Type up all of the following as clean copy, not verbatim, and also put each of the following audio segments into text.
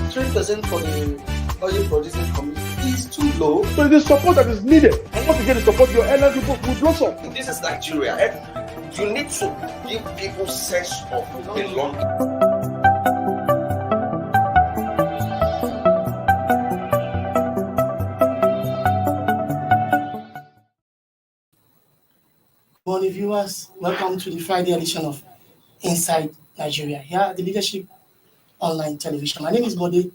3% for the oil producing community is too low. So it is support that is needed. And once you get the support, your energy will blossom. This is Nigeria. You need to give people sense of belonging. Good morning, viewers. Welcome to the Friday edition of Inside Nigeria, here at the Leadership Online Television. My name is Bode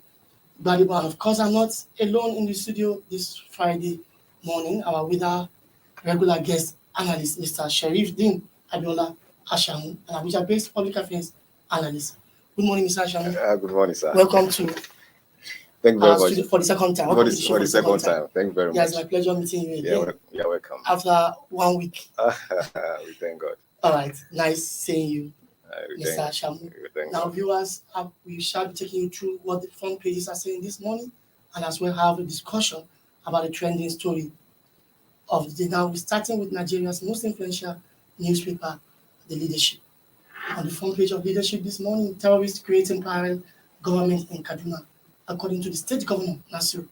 Gbadibo, and of course, I'm not alone in the studio this Friday morning. I'm with our regular guest analyst, Mr. Sherif Din Abiola Ashamu, an Abuja-based public affairs analyst. Good morning, Mr. Ashamu. Good morning, sir. Welcome to Thank you very much. For the second time. For the second time. Thank you very much. Yeah, it's my pleasure meeting you again. You're welcome. After 1 week. We thank God. All right. Nice seeing you, Mr. Ashamu. Now, viewers, we shall be taking you through what the front pages are saying this morning, and as well have a discussion about the trending story of the day. Now, we're starting with Nigeria's most influential newspaper, The Leadership. On the front page of Leadership this morning, terrorists creating parallel government in Kaduna. According to the state governor, Nasir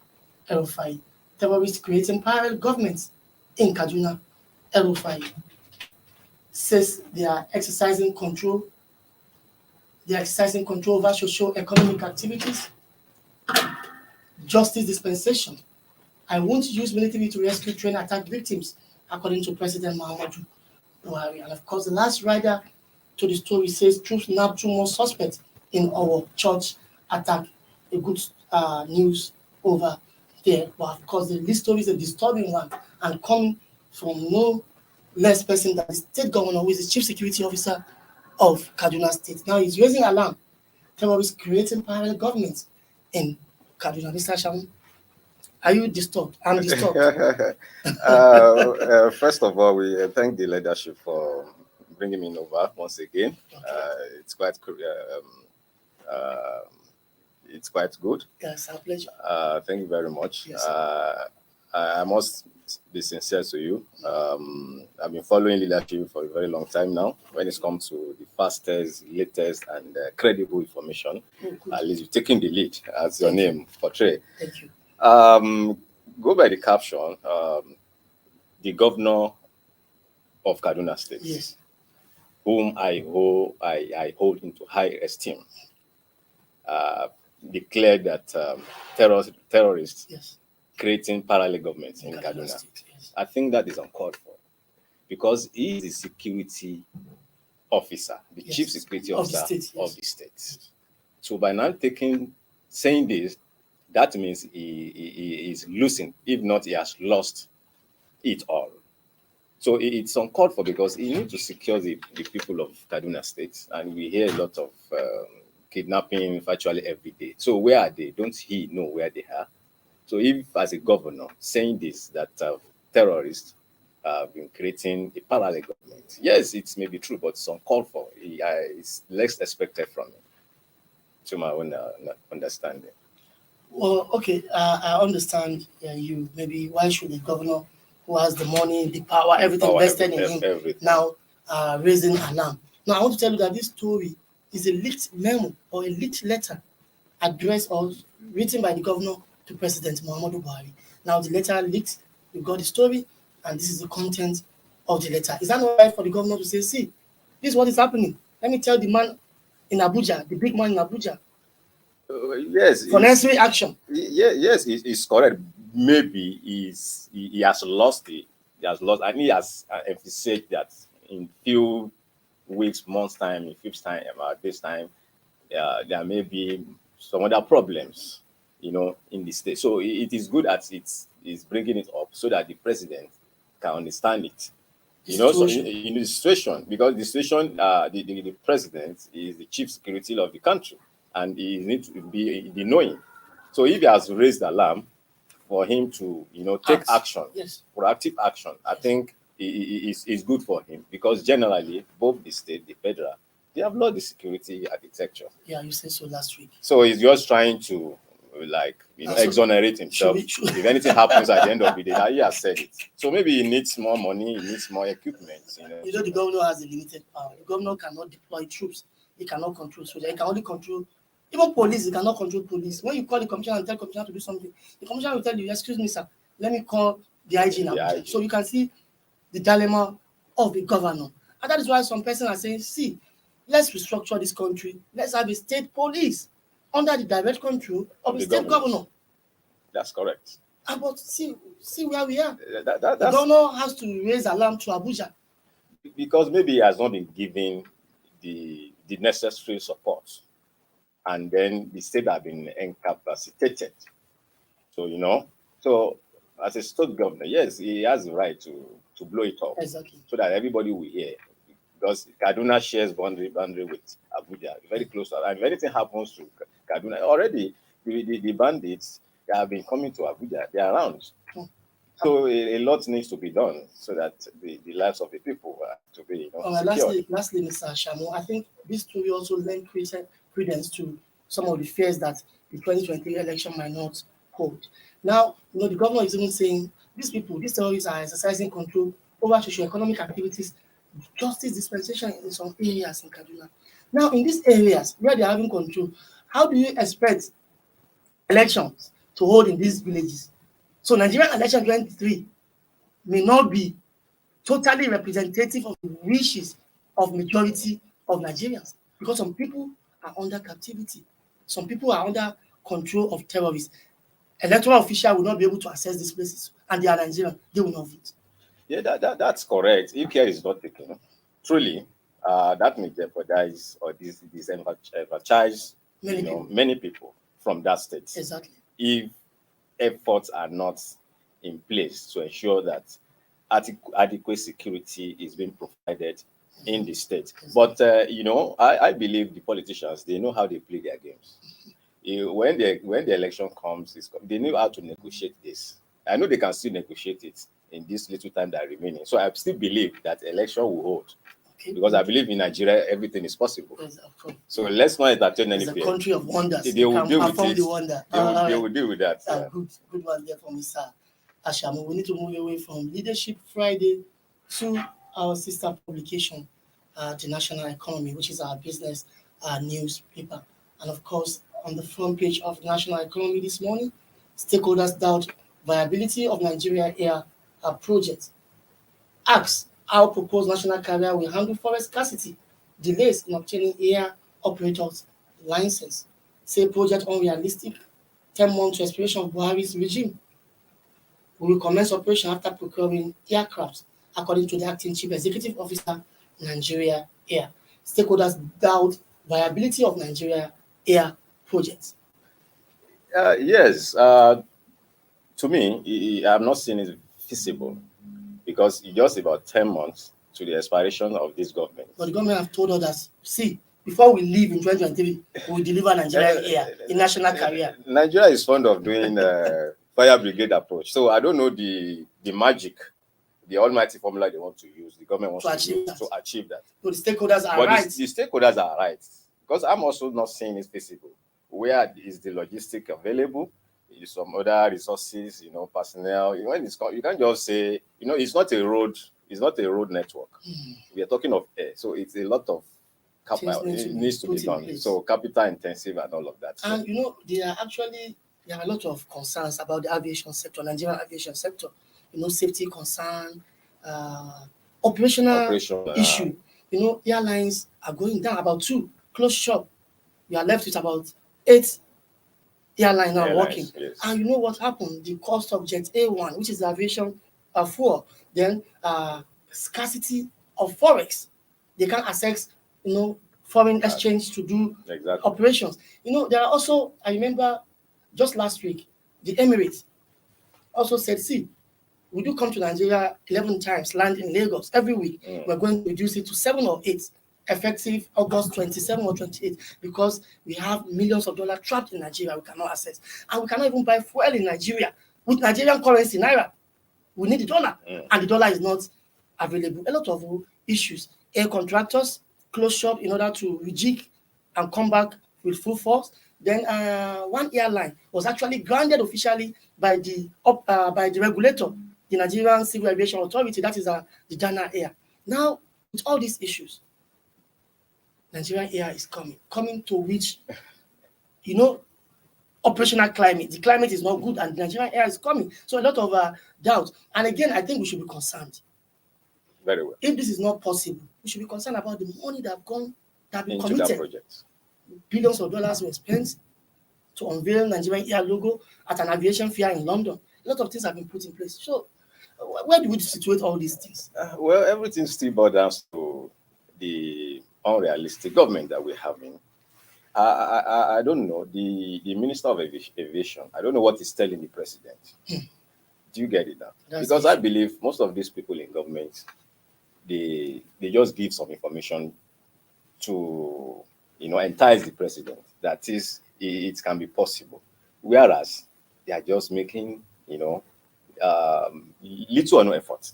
El-Rufai, terrorists creating parallel governments in Kaduna. El-Rufai says they are exercising control over socio-economic activities, justice dispensation. I won't use military to rescue train attack victims, according to President Muhammadu Buhari. And of course, the last rider to the story says troops nabbed 2 more suspects in our church attack. A good news over there. But of course, this story is a disturbing one and coming from no less person than the state governor, who is the chief security officer of Kaduna State. Now he's raising alarm. Terrorists creating parallel governments in Kaduna. Mr. Ashamu, are you disturbed? I'm disturbed. First of all, we thank the leadership for bringing me over once again. Okay. It's quite good. Yes, our pleasure. Thank you very much. Yes, I must be sincere to you. I've been following leadership for a very long time now. When it comes to the fastest, latest, and credible information, at least you're taking the lead, as your name portrays. Thank you. Go by the caption. The governor of Kaduna State, yes, whom I hold into high esteem, declared that terrorists yes, creating parallel governments in Kaduna. State, yes. I think that is uncalled for, because he is the security officer, the Yes, chief security officer of the state. Yes. So by now saying this, that means he is losing, if not he has lost it all. So it's uncalled for, because he needs to secure the people of Kaduna State, and we hear a lot of kidnapping virtually every day. So where are they? Don't he know where they are? So if, as a governor, saying this, that terrorists have been creating a parallel government, yes, it may be true, but it's uncalled for. It's less expected from him, to my own understanding. Well, okay, I understand you. Maybe why should the governor, who has the money, the power, everything vested in him, now raising alarm? Now, I want to tell you that this story is a leaked memo or a leaked letter addressed or written by the governor to President Muhammadu Buhari. Now, the letter leaked, we got the story, and this is the content of the letter. Is that not right for the governor to say, see, this is what is happening? Let me tell the man in Abuja, the big man in Abuja. Yes. For necessary action. Yes, it's correct. Maybe he has lost it. And he has emphasized that in few weeks, months time, in fifth time, this time, there may be some other problems, in the state. So it is good that it's bringing it up so that the president can understand it. So in the situation, because the situation, the president is the chief security of the country, and he needs to be knowing. So if he has raised the alarm for him to, take action, yes, proactive action, I think it's good for him, because generally both the state, the federal, they have lost the security architecture. Yeah, you said so last week. So he's just trying to exonerate himself. If anything happens at the end of the day, he has said it. So maybe he needs more money, he needs more equipment. The governor has a limited power. The governor cannot deploy troops. He cannot control soldiers. He can only control Even police, you cannot control police. When you call the commissioner and tell the commissioner to do something, the commissioner will tell you, excuse me, sir, let me call the IG now. The IG. So you can see the dilemma of the governor. And that is why some persons are saying, see, let's restructure this country. Let's have a state police under the direct control of the state governor. That's correct. But see where we are. The The governor has to raise alarm to Abuja. Because maybe he has not been given the necessary support, and then the state have been incapacitated. So so as a state governor, yes, he has the right to blow it up, Exactly. so that everybody will hear. Because Kaduna shares boundary with Abuja, very close to, and if anything happens to Kaduna, already the bandits, they have been coming to Abuja. They are around. So a lot needs to be done so that the lives of the people are to be secured. Lastly, Mr. Shamo, I think this story also lends credence to some of the fears that the 2023 election might not hold. Now, the governor is even saying these terrorists are exercising control over socio-economic activities, justice dispensation in some areas in Kaduna. Now, in these areas where they are having control, how do you expect elections to hold in these villages? So Nigerian election 23 may not be totally representative of the wishes of majority of Nigerians, because some people are under captivity. Some people are under control of terrorists. Electoral officials will not be able to access these places, and they are Nigerian. They will not vote. Yeah, that's correct. If care is not taken, truly, that may jeopardize or disenfranchise many people from that state. Exactly. If efforts are not in place to ensure that adequate security is being provided in the state. But I believe the politicians, they know how they play their games. When the election comes, they know how to negotiate this. I know they can still negotiate it in this little time that remaining. So I still believe that election will hold. Okay. Because I believe in Nigeria, everything is possible. Yes, so let's not entertain any fear. It's a country of wonders. They will deal with perform it. The wonder. They will deal with that. Good one there for Mr. Ashamo. We need to move away from Leadership Friday to our sister publication, the National Economy, which is our business newspaper. And of course, on the front page of National Economy this morning, stakeholders doubt viability of Nigeria Air project. Asks how proposed national carrier will handle forest scarcity, delays in obtaining air operators license. Say project unrealistic, 10 months to expiration of Buhari's regime. We will commence operation after procuring aircraft, according to the acting chief executive officer, Nigeria Air. Stakeholders doubt viability of Nigeria Air projects. Yes. To me, I'm not seeing it feasible, because it's just about 10 months to the expiration of this government. But the government have told us that, see, before we leave in 2023, we will deliver Nigeria Air, a national carrier. Nigeria is fond of doing fire brigade approach. So I don't know the magic, the almighty formula they want to use, the government wants to use to achieve that. So the stakeholders are but right. The stakeholders are right, because I'm also not saying it's feasible. Where is the logistic available? Some other resources, personnel. You can't just say, it's not a road. It's not a road network. We are talking of air, so it's a lot of capital. It needs to be done. So capital intensive and all of that. So. And there are a lot of concerns about the aviation sector, Nigerian aviation sector. Safety concern, operational issue. Airlines are going down. About 2 close shop. You are left with about 8 airlines now working. Yes. And you know what happened? The cost of Jet A1, which is the aviation fuel, then scarcity of forex. They can't access, foreign exchange to do operations. There are also, I remember just last week, the Emirates also said, see, we do come to Nigeria 11 times, land in Lagos every week. We're going to reduce it to 7 or 8. Effective August 27 or 28, because we have millions of dollars trapped in Nigeria we cannot access. And we cannot even buy fuel in Nigeria with Nigerian currency, Naira. We need the dollar, and the dollar is not available. A lot of issues. Air contractors close shop in order to rejig and come back with full force. Then one airline was actually grounded officially by the regulator, the Nigerian Civil Aviation Authority, that is the Dana Air. Now, with all these issues, Nigerian Air is coming to which operational climate. The climate is not good, and the Nigerian air is coming. So a lot of doubt. And again, I think we should be concerned. Very well. If this is not possible, we should be concerned about the money that have been Into committed. that project. Billions of dollars were spent to unveil Nigerian air logo at an aviation fair in London. A lot of things have been put in place. So where do we situate all these things? Well, everything still boils down to the unrealistic government that we're having. I don't know. The Minister of Aviation, I don't know what he's telling the president. Do you get it now? Because I believe most of these people in government, they just give some information to entice the president that is it can be possible. Whereas they are just making little or no effort.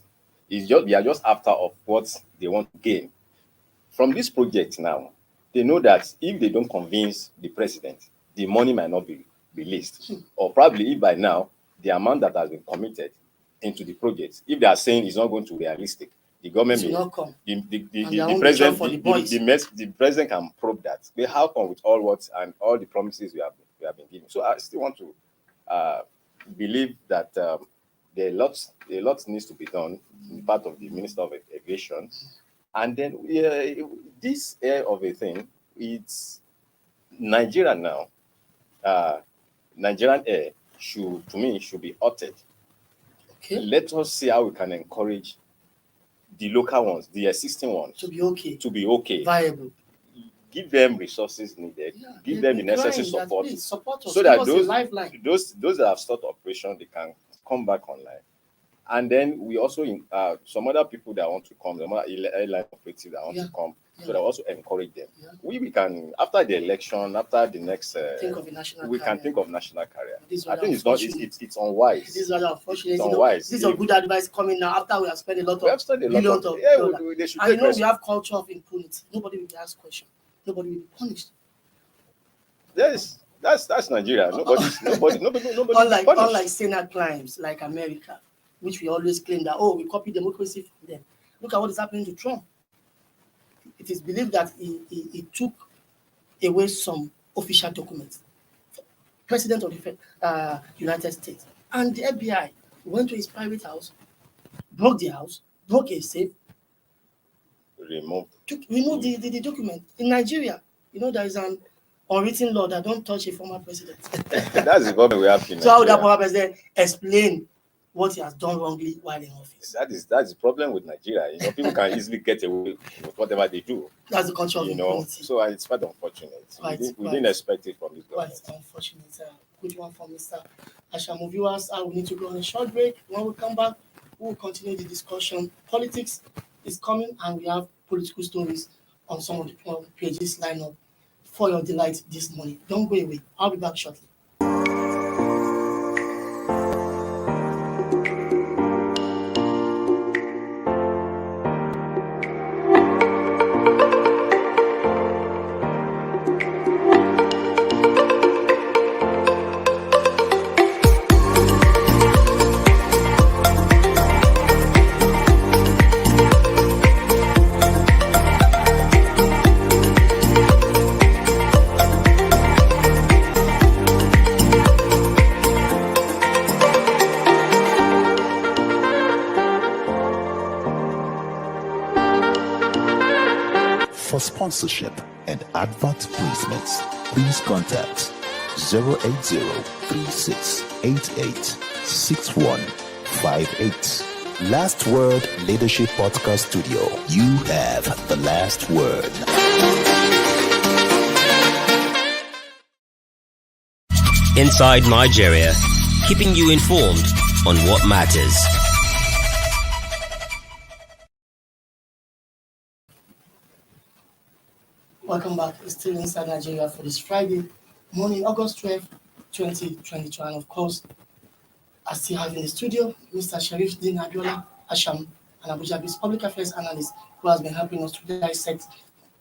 They are just after of what they want to gain from this project now. They know that if they don't convince the president, the money might not be released. Or probably if by now, the amount that has been committed into the project, if they are saying it's not going to be realistic, the government may not come. The president can probe that. They have come with all the promises we have been giving. So I still want to believe that a lot needs to be done in part of the Minister of Aviation. And then this air of a thing, it's Nigeria now. Nigerian air should be altered. Okay. Let us see how we can encourage the local ones, the existing ones, to be okay, viable. Give them resources needed. Give them the necessary support, so that those that have started operation, they can come back online. And then we also some other people that want to come, some other airline operatives that want to come, so that also encourage them. We can, after the election, after the next, think of a national we carrier. can think of national carrier. I think it's not. It's unwise. This is unfortunate. It's unwise. This is a good advice coming now after we have spent a lot of billions of dollars. They should and we have culture of impunity. Nobody will be asked questions. Nobody will be punished. Yes. That's Nigeria. Nobody unlike Senate crimes like America, which we always claim that we copy democracy from them. Look at what is happening to Trump. It is believed that he took away some official documents. President of the United States. And the FBI went to his private house, broke the house, broke a safe, removed the document. In Nigeria, there is an unwritten law that don't touch a former president. That's the problem we have in Nigeria. So how would that former president explain what he has done wrongly while in office? That's the problem with Nigeria. People can easily get away with whatever they do. That's the culture of impunity. So it's quite unfortunate. We didn't expect it from this government. Quite unfortunate. Good one from Mr. Ashamu. Viewers, we need to go on a short break. When we come back, we'll continue the discussion. Politics is coming, and we have political stories on some of the pages lined up for your delight this morning. Don't go away. I'll be back shortly. For sponsorship and advert placements, please contact 080-3688-6158. Last Word Leadership Podcast Studio. You have the last word. Inside Nigeria, keeping you informed on what matters. Welcome back. It's still Inside Nigeria for this Friday morning, August 12th, 2022. And of course, I still have in the studio Mr. Sharif Din Abiola Asham, an Abuja-based public affairs analyst who has been helping us to dissect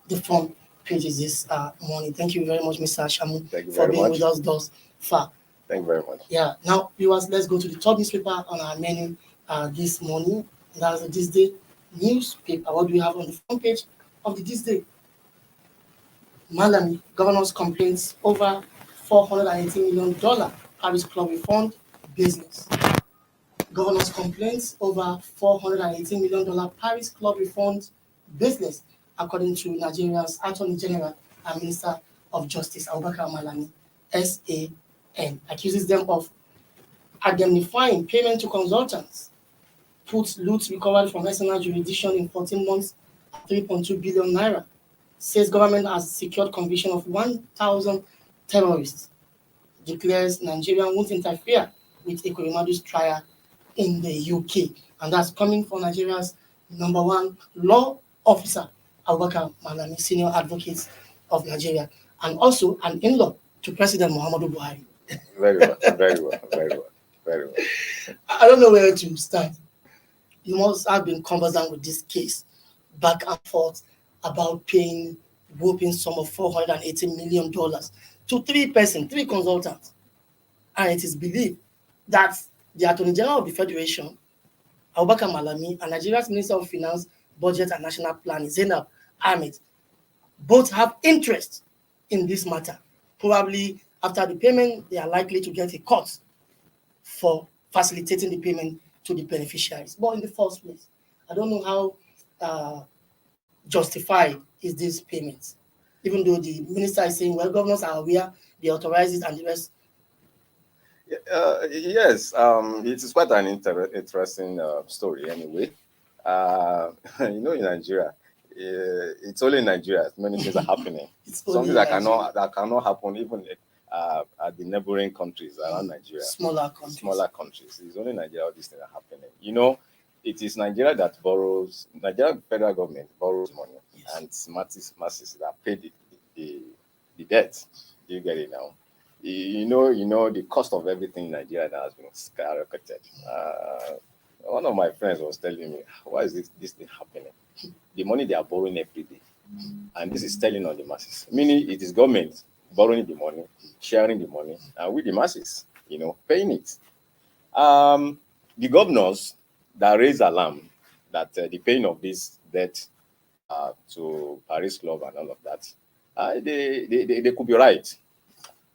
the front pages this morning. Thank you very much, Mr. Ashamu, for being with us thus far. Thank you very much. Yeah. Now, viewers, let's go to the top newspaper on our menu this morning. That's the THISDAY newspaper. What do we have on the front page of the THISDAY? Malami, governor's complaints over $480 million Paris Club refund business. Governor's complaints over $418 million Paris Club refund business, according to Nigeria's Attorney General and Minister of Justice, Abubakar Malami, SAN, accuses them of indemnifying payment to consultants, puts loot recovered from external jurisdiction in 14 months at 3.2 billion naira, says government has secured conviction of 1,000 terrorists, declares Nigeria won't interfere with Ekweremadu's trial in the UK. And that's coming from Nigeria's #1 law officer, Abubakar Malami, senior advocate of Nigeria, and also an in-law to President Muhammadu Buhari. Very well, very well, very well, very well. I don't know where to start. You must have been conversant with this case back and forth about paying whooping sum of $480 million to three consultants. And it is believed that the Attorney General of the Federation, Abubakar Malami, and Nigeria's Minister of Finance, Budget and National Planning, Zainab Ahmed, both have interest in this matter. Probably after the payment, they are likely to get a cut for facilitating the payment to the beneficiaries. But in the first place, I don't know how justified is this payment, even though the minister is saying, well, governors are aware, they authorize it, and the rest. Yes, it is quite an interesting story anyway. In Nigeria, it's only in Nigeria many things are happening. Something that cannot happen even at the neighboring countries around Nigeria. Smaller countries. It's only Nigeria all these things are happening. It is Nigeria that borrows. Nigeria federal government borrows money, yes, and masses that pay the debt. Do you get it now? The cost of everything in Nigeria that has been skyrocketed. One of my friends was telling me, why is this thing happening? The money they are borrowing every day, and this is telling on the masses. Meaning, it is government borrowing the money, sharing the money, and with the masses, paying it. The governors that raise alarm that the paying of this debt to Paris Club and all of that, they could be right,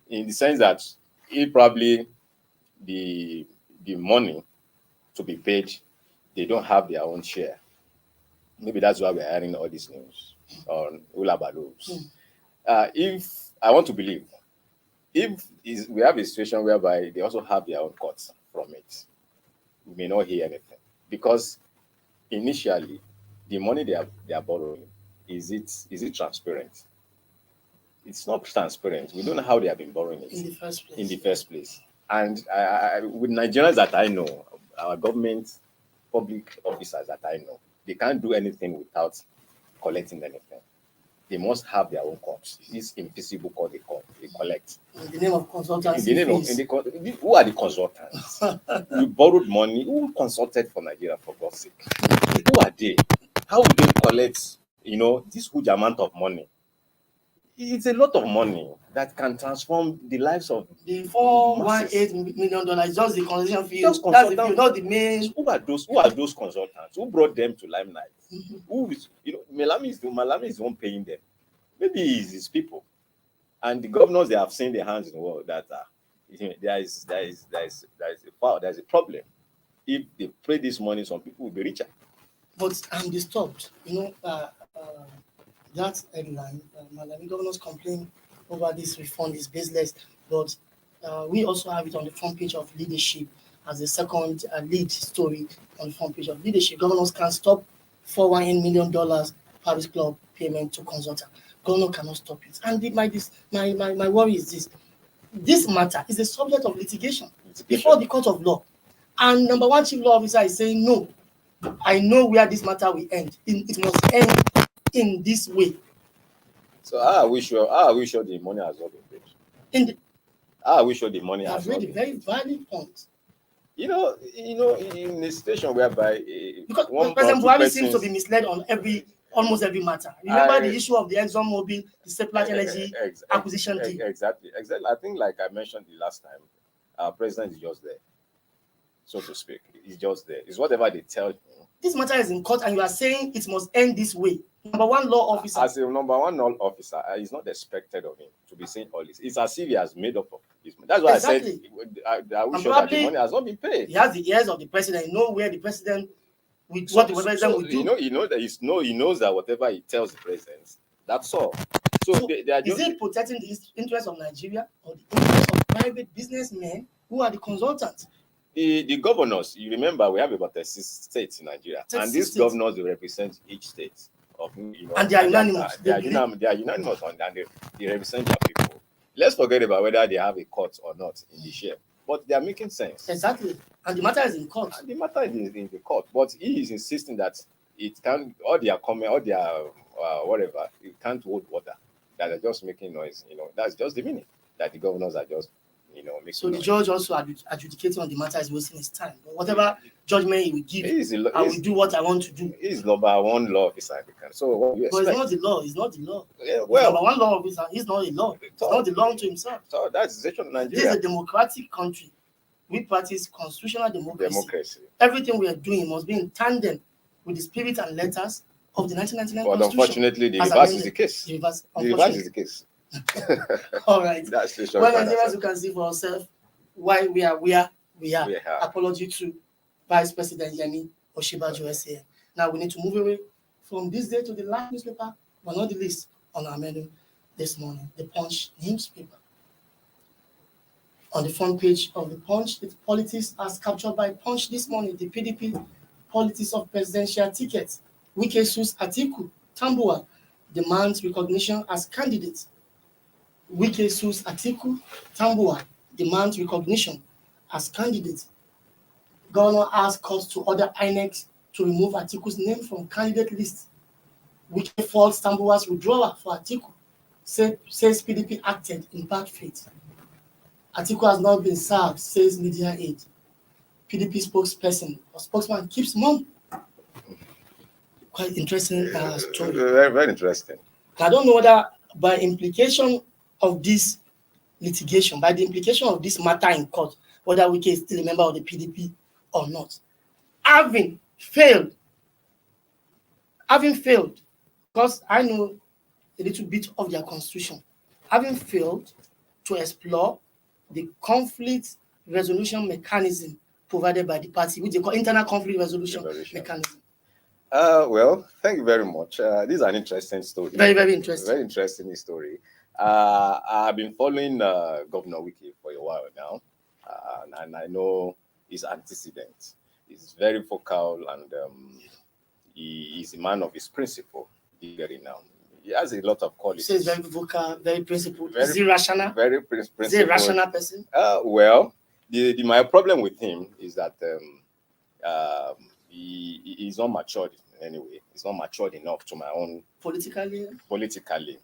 in the sense that if probably the money to be paid, they don't have their own share. Maybe that's why we're hearing all this news on Ula Balus. If I want to believe, we have a situation whereby they also have their own cuts from it, we may not hear anything, because initially the money they are borrowing, is it transparent? It's not transparent. We don't know how they have been borrowing it in the first place. And with Nigerians that I know, our government, public officers that I know, they can't do anything without collecting anything. They must have their own costs. This invisible cost they collect. In the name of consultants. Who are the consultants? You borrowed money. Who consulted for Nigeria, for God's sake? Who are they? How will they collect, this huge amount of money? It's a lot of money that can transform the lives of the $418 million is just the consultation fee. That's not the main. Who are those consultants? Who brought them to limelight? Who is, Malami is the one paying them. Maybe it's his people, and the governors, they have seen their hands in the world that there is a problem. If they pay this money, some people will be richer. But I'm disturbed. That headline, Malami governors complain over this refund is baseless, but we also have it on the front page of Leadership as the second lead story on the front page of Leadership. Governors can stop $418 million Paris Club payment to consultant. Governor cannot stop it. And my worry is this. This matter is a subject of litigation before the court of law. And #1 chief law officer is saying, no, I know where this matter will end. It must end in this way. So how are we sure the money has not been paid? How are we sure the money has not been paid? Very valid point. In a situation whereby because President Buhari seems to be misled on almost every matter. Remember the issue of the ExxonMobil, the Seplat Energy acquisition deal. Exactly. I think, like I mentioned the last time, our president is just there, so to speak. He's just there. It's whatever they tell him. This matter is in court, and you are saying it must end this way. number one law officer. As a number one law officer, it's not expected of him to be saying all this. It's as if he has made up of this. That's why Exactly. I said I wish And sure that the probably money has not been paid. He has the ears of the president. He knows where the president with what the president will do. He knows that whatever he tells the president, that's all. So they are is just, it protecting the interest of Nigeria or the interest of private businessmen who are the consultants? the governors. You remember we have about 6 states in Nigeria, and these governors will represent each state. And they are unanimous. They are unanimous on that. They represent their people. Let's forget about whether they have a court or not in the share, but they are making sense. Exactly, and the matter is in court. And the matter is in the court, but he is insisting that it can't. All their comment, all their whatever, it can't hold water. That they're just making noise. That's just the meaning. That the governors are just, making So the noise. judge also adjudicating on the matter is wasting his time. But whatever judgment he will give, I will do what I want to do. He's number one law officer in the country. So what do you But expect? it's not the law. It's not the law. Yeah, well, Number one law officer, he's not a law. It's not the law unto himself. so that's the situation of This is Nigeria. a democratic country. We practice constitutional democracy. Democracy. Everything we are doing must be in tandem with the spirit and letters of the 1999 But Constitution. unfortunately, the As reverse amended. is the case. The reverse, The reverse unfortunately. is the case. All right. That's the Well, Nigerians, we can see for ourselves why we are where we are. Yeah. Apology to Vice President Yemi Osinbajo SAN. Now we need to move away from this day to the last newspaper, but not the least on our menu this morning, the Punch newspaper. On the front page of the Punch, the politics as captured by Punch this morning. The PDP politics of presidential tickets. Wike sues Atiku. Tambuwal demands recognition as candidate. Wike sues Atiku. Tambuwal demands recognition as candidate. Governor asks courts to order INEC to remove Atiku's name from candidate list. Wike faults Tambuwal's withdrawal for Atiku. Says PDP acted in bad faith. Atiku has not been served, says media aide. PDP spokesman keeps mum. Quite interesting story. Very, very interesting. I don't know whether by implication of this litigation, by the implication of this matter in court, whether Wike is still a member of the PDP or not. Having failed, because I know a little bit of their constitution, having failed to explore the conflict resolution mechanism provided by the party, which they call internal conflict resolution mechanism. Well, thank you very much. This is an interesting story. Very, very interesting. Very interesting story. I've been following Governor Wike for a while now, and I know his antecedents. He's very vocal, and he is a man of his principle. Now, he has a lot of qualities. He says very vocal, very principled. Is he rational? Very principled. Is he a rational person? Well, my problem with him is that he's not matured in any way. He's not matured enough to my own politically,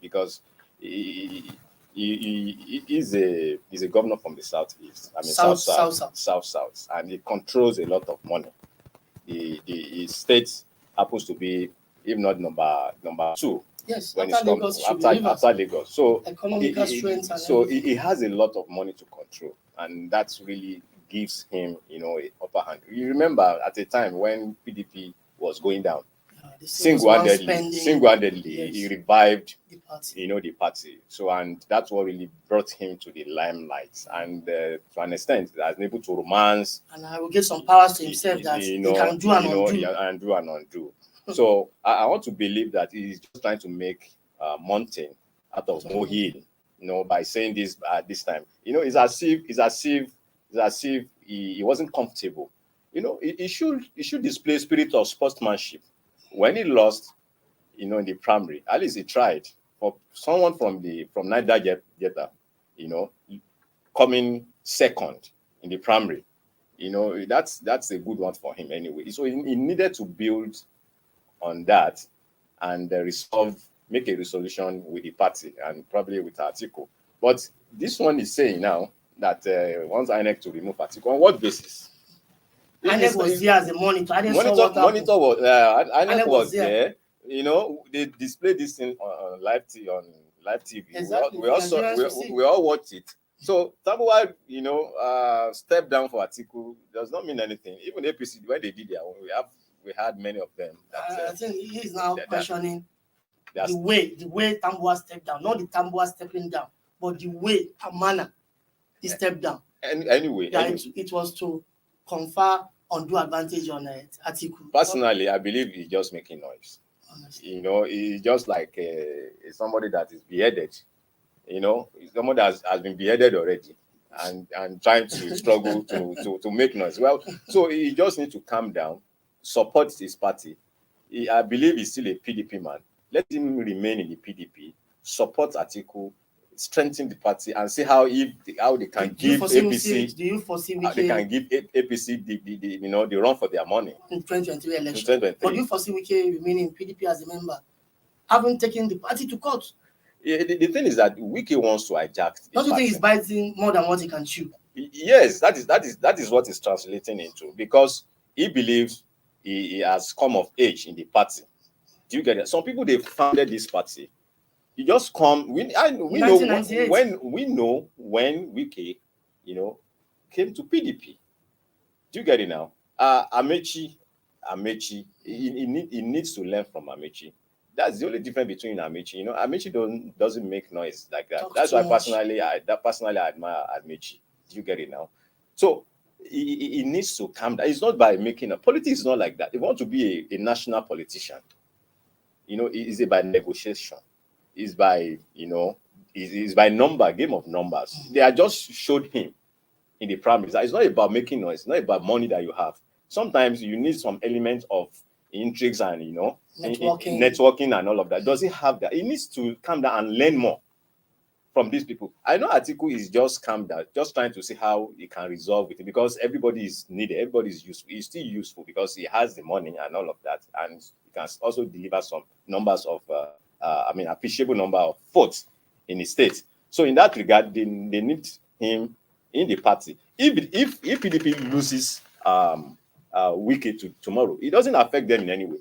because he is a governor from the southeast. I mean south, and he controls a lot of money. His state happens to be, if not number 2. Yes, when after Lagos. So economical strength. He has a lot of money to control, and that really gives him, an upper hand. You remember at a time when PDP was going down, single-handedly, yes, he revived the party. So, and that's what really brought him to the limelight, and to an extent, he has been able to romance. And I will give some powers to himself that he can do and undo. So I want to believe that he's just trying to make mountain out of molehill, by saying this at this time. It's as if he wasn't comfortable. He should display spirit of sportsmanship. When he lost, in the primary, at least he tried. For someone from Niger Delta, coming second in the primary, that's a good one for him anyway. So he needed to build on that and make a resolution with the party and probably with Atiku. But this one is saying now that wants INEC to remove Atiku. On what basis? INEC was there as a monitor. INEC was there. They displayed this thing on live TV. Exactly. We all watched it. So Tambuwal, step down for Atiku does not mean anything. Even APC, when they did their own, we had many of them. I think he is now questioning That's the way Tambuwa stepped down, not the Tambuwa stepping down, but the way and manner he stepped down. anyway. It was to confer undue advantage on Atiku. Personally, I believe he's just making noise. Honestly. You know, he's just like somebody that is beheaded. You know, someone that has been beheaded already and trying to struggle to make noise. Well, so he just needs to calm down, support his party. I believe he's still a PDP man. Let him remain in the PDP, support Atiku, strengthen the party, and see how they can give APC. Do you foresee They can give APC the run for their money in 2023 election? 2023. But do you foresee Wike remaining in PDP as a member, having taken the party to court? Yeah, the thing is that Wike wants to hijack. Don't you think he's biting more than what he can chew? Yes, that is what it's translating into, because he believes he has come of age in the party. Do you get it? Some people, they founded this party. You just come. We know when Wike, came to PDP. Do you get it now? Amechi, he needs to learn from Amechi. That's the only difference between Amechi. Amechi doesn't make noise like that. That's why personally I admire Amechi. Do you get it now? So he needs to calm down. It's not by making politics is not like that. If you want to be a national politician, it's by negotiation. It's by it's by game of numbers. They are just showed him in the primaries. It's not about making noise. It's not about money that you have. Sometimes you need some element of intrigues and networking and all of that. Does he have that? He needs to calm down and learn more from these people. I know Atiku is just calm down, just trying to see how he can resolve it, because everybody is needed, everybody is useful. He's still useful because he has the money and all of that, and he can also deliver some numbers of appreciable number of votes in the state. So in that regard, they need him in the party. If PDP loses Wike tomorrow, it doesn't affect them in any way.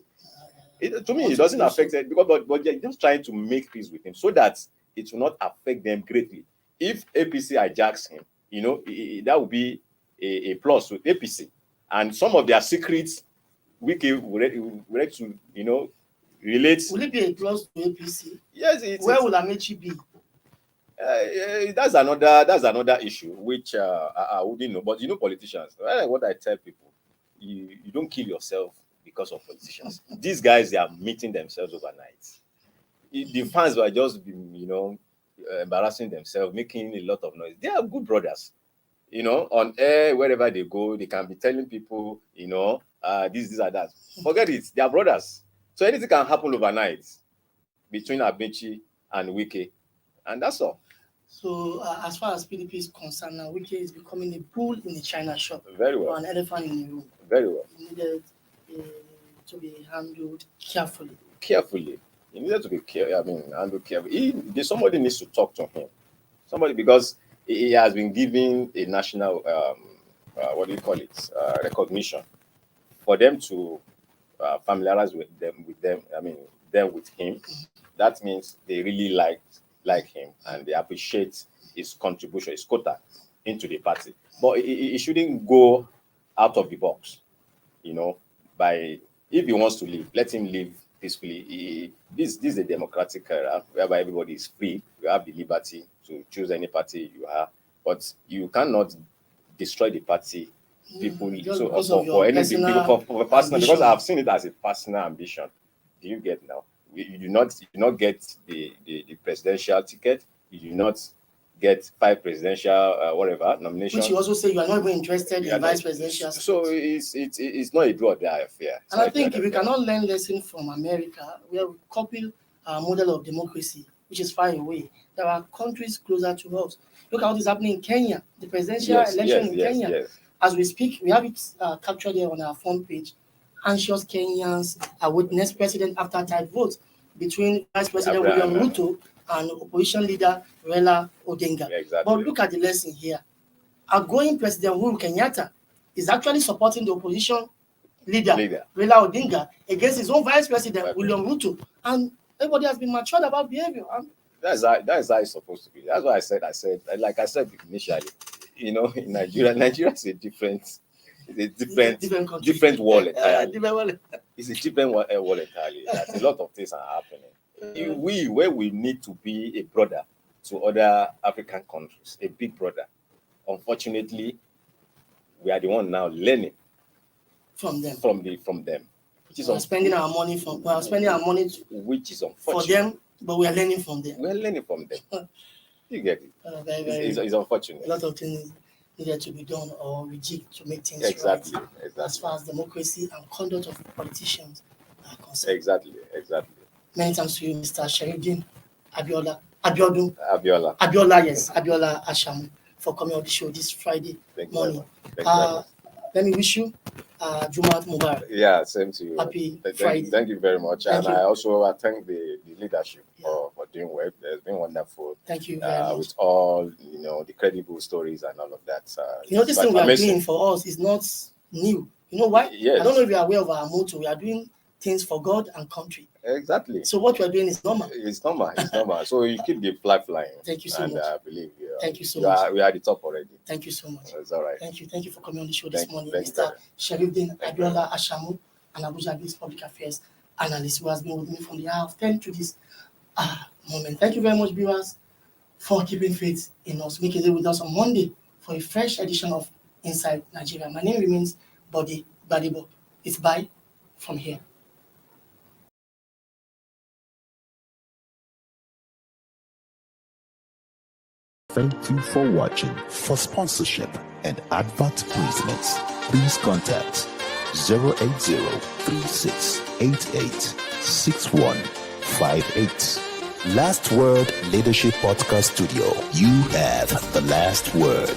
To me, it doesn't affect them, but they're just trying to make peace with him so that it will not affect them greatly. If APC hijacks him, that would be a plus with APC. And some of their secrets, Wike will like to, relate. Will it be a plus to APC? Yes. Where will Amechi be? That's another issue which I wouldn't know. But politicians, what I tell people, you don't kill yourself because of politicians. These guys, they are meeting themselves overnight. The fans were just, embarrassing themselves, making a lot of noise. They are good brothers. On air, wherever they go, they can be telling people, this or that. Forget it. They are brothers. So anything can happen overnight between Amechi and Wike. And that's all. So as far as PDP is concerned, now Wike is becoming a bull in the China shop. Very well. Or an elephant in the room. Very well. He needed to be handled carefully. He needed to be handled carefully. Somebody needs to talk to him. Because he has been given a national, recognition for them to familiarize with him. That means they really like him and they appreciate his contribution, his quota into the party. But he shouldn't go out of the box, if he wants to leave, let him leave peacefully. This is a democratic era whereby everybody is free. You have the liberty to choose any party you are, but you cannot destroy the party. People for personal, because I've seen it as a personal ambition. Do you get now? You do not get the presidential ticket. You do not get 5 presidential nominations. Which you also say you are not even interested in vice presidential. So it's not a do or die affair. And I think if we cannot learn lesson from America, where we copy our model of democracy, which is far away, there are countries closer to us. Look at what is happening in Kenya, the presidential election in Kenya. Yes. As we speak, we have it captured here on our front page. Anxious Kenyans witness president after tied vote between Vice President William Ruto and opposition leader Raila Odinga. Yeah, exactly. But look at the lesson here. Outgoing President Uhuru Kenyatta is actually supporting the opposition leader Raila Odinga against his own Vice President William Ruto, and everybody has been matured about behavior. That's how it's supposed to be. That's what I said, like I said initially, in Nigeria is a different world entirely. It's a different world entirely. A lot of things are happening. where we need to be a brother to other African countries, a big brother. Unfortunately, we are the one now learning from them. From them. Which is spending our money which is unfortunate. For them, but we are learning from them. We are learning from them. You get it? It's unfortunate. A lot of things needed to be done or rejigged to make things exactly. right. Exactly. As far as democracy and conduct of politicians are concerned. Exactly. Many thanks to you, Mr. Sherifdeen Abiola Ashamu, for coming on the show this Friday morning. Let me wish you Jumat Mubarak. Yeah, same to you. Happy Friday. Thank you very much. Thank you. I also thank the leadership for doing well. It's been wonderful. Thank you very much. With all the credible stories and all of that. This thing we are doing for us is not new. You know why? Yes. I don't know if you are aware of our motto. We are doing things for God and country. Exactly. So what we are doing is normal. It's normal. So you keep the flag flying. Thank you so much. I believe thank you so much. We are at the top already. Thank you so much. It's all right. Thank you for coming on the show this morning, thank Mr. Sherifdeen Abiola Ashamu, an Abuja-based public affairs analyst who has been with me from the hour of 10 to this moment. Thank you very much, viewers, for keeping faith in us. Make it with us on Monday for a fresh edition of Inside Nigeria. My name remains Body Badibo. It's bye from here. Thank you for watching. For sponsorship and advert placements, please contact 080-3688-6158. Last Word Leadership Podcast Studio. You have the last word.